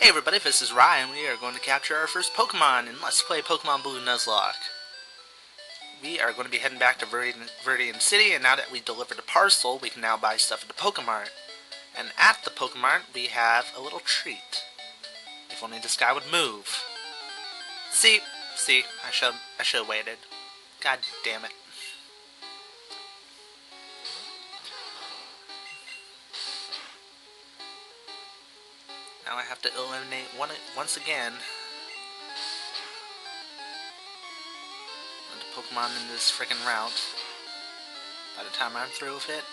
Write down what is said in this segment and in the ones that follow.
Hey everybody, this is Ryan. We are going to capture our first Pokemon in Let's Play Pokemon Blue Nuzlocke. We are going to be heading back to Viridian City, and now that we delivered the parcel, we can now buy stuff at the Pokemart. And at the Pokemart, we have a little treat. If only this guy would move. See, I should have waited. God damn it. Now I have to eliminate once again the Pokemon in this frickin' route. By the time I'm through with it,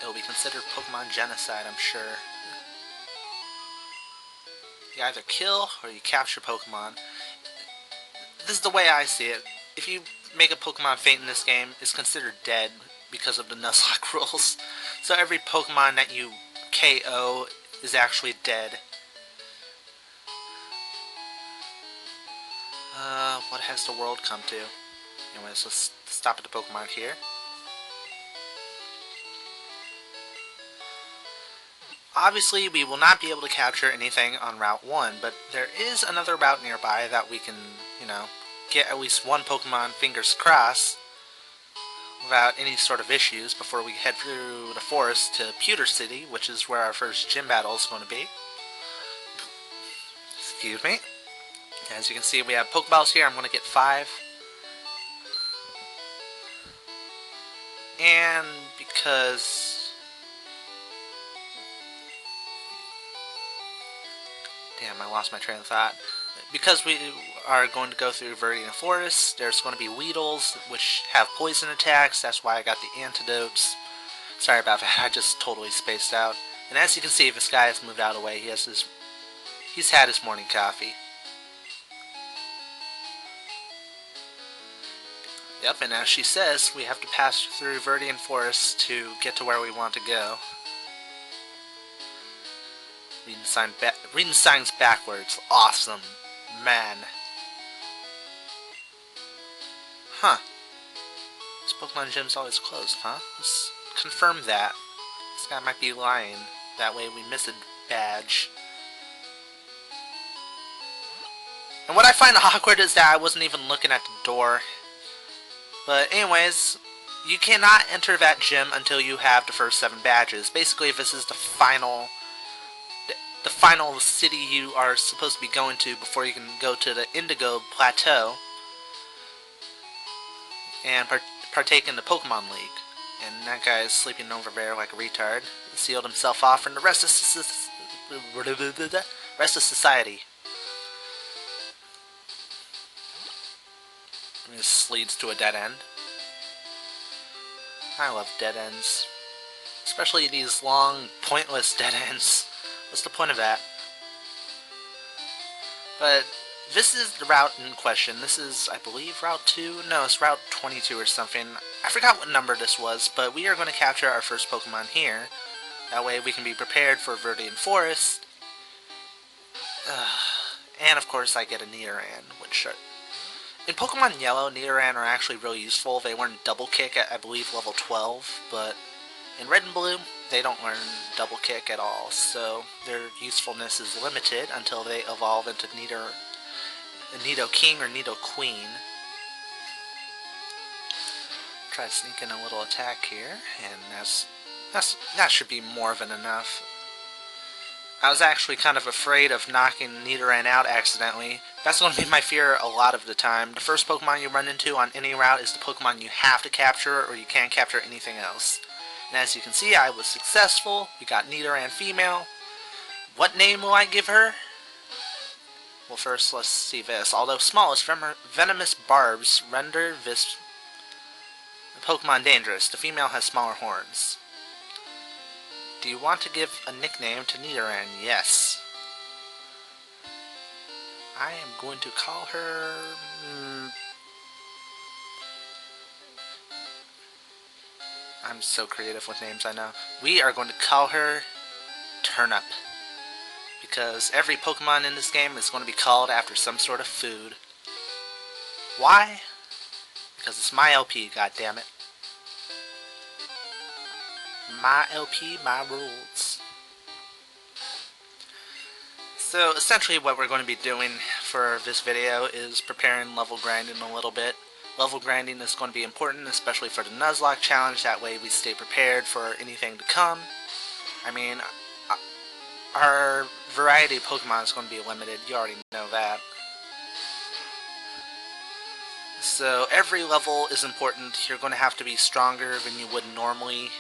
it'll be considered Pokemon genocide, I'm sure. You either kill or you capture Pokemon. This is the way I see it. If you make a Pokemon faint in this game, it's considered dead because of the Nuzlocke rules. So every Pokemon that you KO is actually dead. What has the world come to? Anyways, let's stop at the Pokemon here. Obviously, we will not be able to capture anything on Route 1, but there is another route nearby that we can, get at least one Pokemon, fingers crossed, without any sort of issues before we head through the forest to Pewter City, which is where our first gym battle is going to be. Excuse me. As you can see, we have Pokeballs here. I'm going to get 5. And because... Damn, I lost my train of thought. Because we are going to go through Viridian Forest, there's going to be Weedles, which have poison attacks. That's why I got the antidotes. Sorry about that, I just totally spaced out. And as you can see, this guy has moved out of the way. He's had his morning coffee. Yep, and as she says, we have to pass through Viridian Forest to get to where we want to go. Reading signs backwards. Awesome. Man. Huh. This Pokemon gym's always closed, huh? Let's confirm that. This guy might be lying. That way we miss a badge. And what I find awkward is that I wasn't even looking at the door. But anyways, you cannot enter that gym until you have the first 7 badges. Basically, this is the final city you are supposed to be going to before you can go to the Indigo Plateau and partake in the Pokemon League. And that guy is sleeping over there like a retard. He sealed himself off from the rest of society. This leads to a dead end. I love dead ends. Especially these long, pointless dead ends. What's the point of that? But this is the route in question. This is, I believe, Route 2? No, it's Route 22 or something. I forgot what number this was, but we are going to capture our first Pokemon here. That way we can be prepared for Viridian Forest. And of course I get a Nidoran, which in Pokemon Yellow, Nidoran are actually really useful. They learn Double Kick at, I believe, level 12, but in Red and Blue, they don't learn Double Kick at all, so their usefulness is limited until they evolve into Nidoking or Nidoqueen. Try to sneak in a little attack here, and that should be more than enough. I was actually kind of afraid of knocking Nidoran out accidentally. That's going to be my fear a lot of the time. The first Pokemon you run into on any route is the Pokemon you have to capture, or you can't capture anything else. And as you can see, I was successful. We got Nidoran female. What name will I give her? Well, first let's see this. Although small, its venomous barbs render this Pokemon dangerous. The female has smaller horns. Do you want to give a nickname to Nidoran? Yes. I am going to call her... I'm so creative with names, I know. We are going to call her Turnip. Because every Pokemon in this game is going to be called after some sort of food. Why? Because it's my LP, goddammit. My LP, my rules. So essentially what we're going to be doing for this video is preparing level grinding a little bit. Level grinding is going to be important, especially for the Nuzlocke challenge. That way we stay prepared for anything to come. I mean, our variety of Pokemon is going to be limited. You already know that. So every level is important. You're going to have to be stronger than you would normally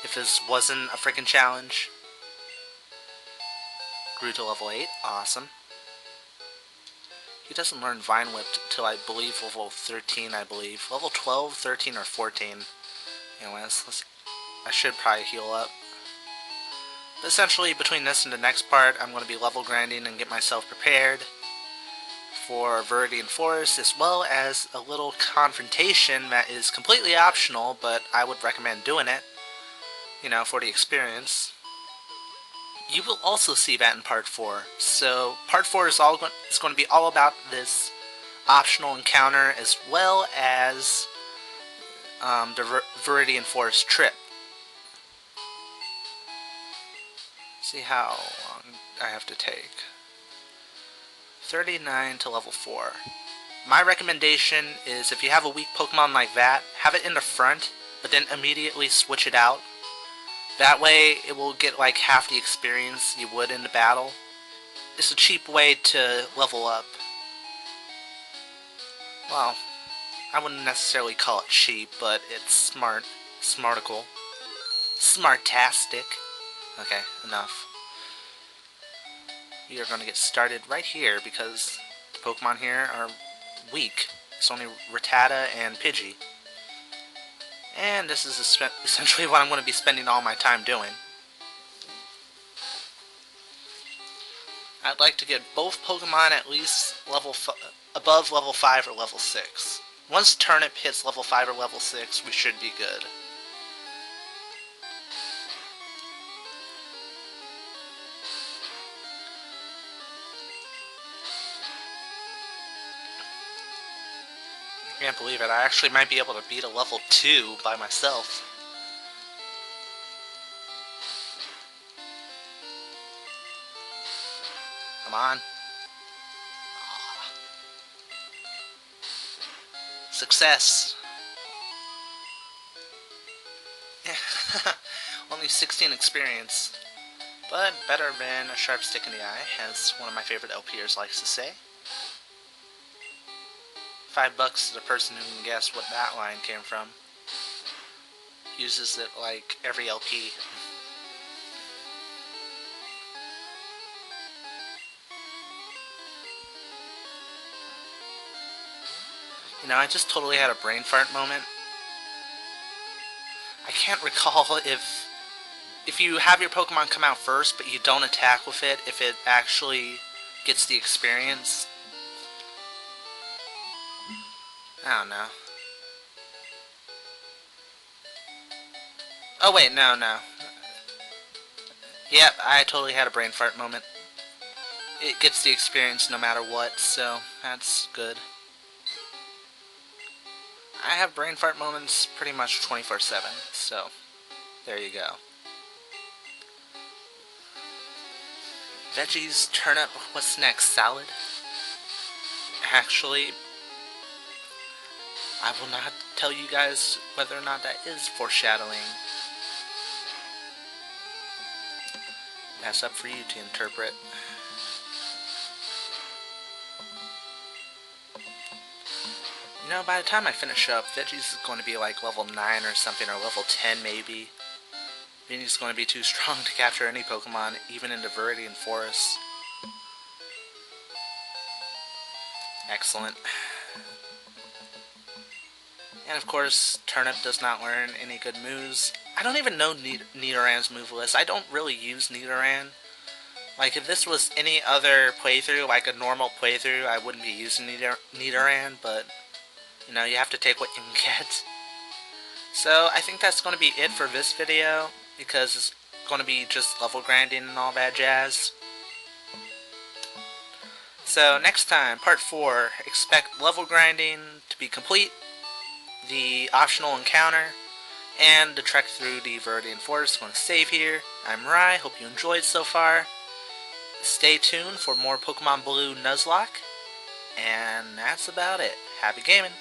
if this wasn't a freaking challenge. Grew to level 8. Awesome. He doesn't learn Vine Whip till I believe level 13, I believe. Level 12, 13, or 14. Anyways, I should probably heal up. But essentially, between this and the next part, I'm going to be level grinding and get myself prepared for Viridian Forest, as well as a little confrontation that is completely optional, but I would recommend doing it, you know, for the experience. You will also see that in Part 4. So, Part 4 is going to be all about this optional encounter, as well as the Viridian Forest trip. See how long I have to take. 39 to level 4. My recommendation is if you have a weak Pokemon like that, have it in the front, but then immediately switch it out. That way it will get like half the experience you would in the battle. It's a cheap way to level up. Well, I wouldn't necessarily call it cheap, but it's smart. Smartical. Smartastic. Okay, enough. We are going to get started right here because the Pokemon here are weak. It's only Rattata and Pidgey. And this is essentially what I'm going to be spending all my time doing. I'd like to get both Pokemon at least above level 5 or level 6. Once Turnip hits level 5 or level 6, we should be good. I can't believe it. I actually might be able to beat a level 2 by myself. Come on. Success. Only 16 experience. But better than a sharp stick in the eye, as one of my favorite LPers likes to say. $5 to the person who can guess what that line came from. Uses it like every LP. You know, I just totally had a brain fart moment. I can't recall if you have your Pokemon come out first, but you don't attack with it, if it actually gets the experience. I don't know. Oh wait, no. Yep, I totally had a brain fart moment. It gets the experience no matter what, so that's good. I have brain fart moments pretty much 24/7, so there you go. Veggies, turnip, what's next? Salad? Actually, I will not tell you guys whether or not that is foreshadowing. That's up for you to interpret. You know, by the time I finish up, Veggie's is going to be like level 9 or something, or level 10 maybe. Vinny's going to be too strong to capture any Pokemon, even in the Viridian Forest. Excellent. And of course, Turnip does not learn any good moves. I don't even know Nidoran's move list. I don't really use Nidoran. Like, if this was any other playthrough, like a normal playthrough, I wouldn't be using Nidoran, but, you know, you have to take what you can get. So, I think that's going to be it for this video, because it's going to be just level grinding and all that jazz. So, next time, part 4, expect level grinding to be complete, the optional encounter, and the trek through the Viridian Forest. I'm going to save here. I'm Rye, hope you enjoyed so far. stay tuned for more Pokemon Blue Nuzlocke. And that's about it. Happy gaming!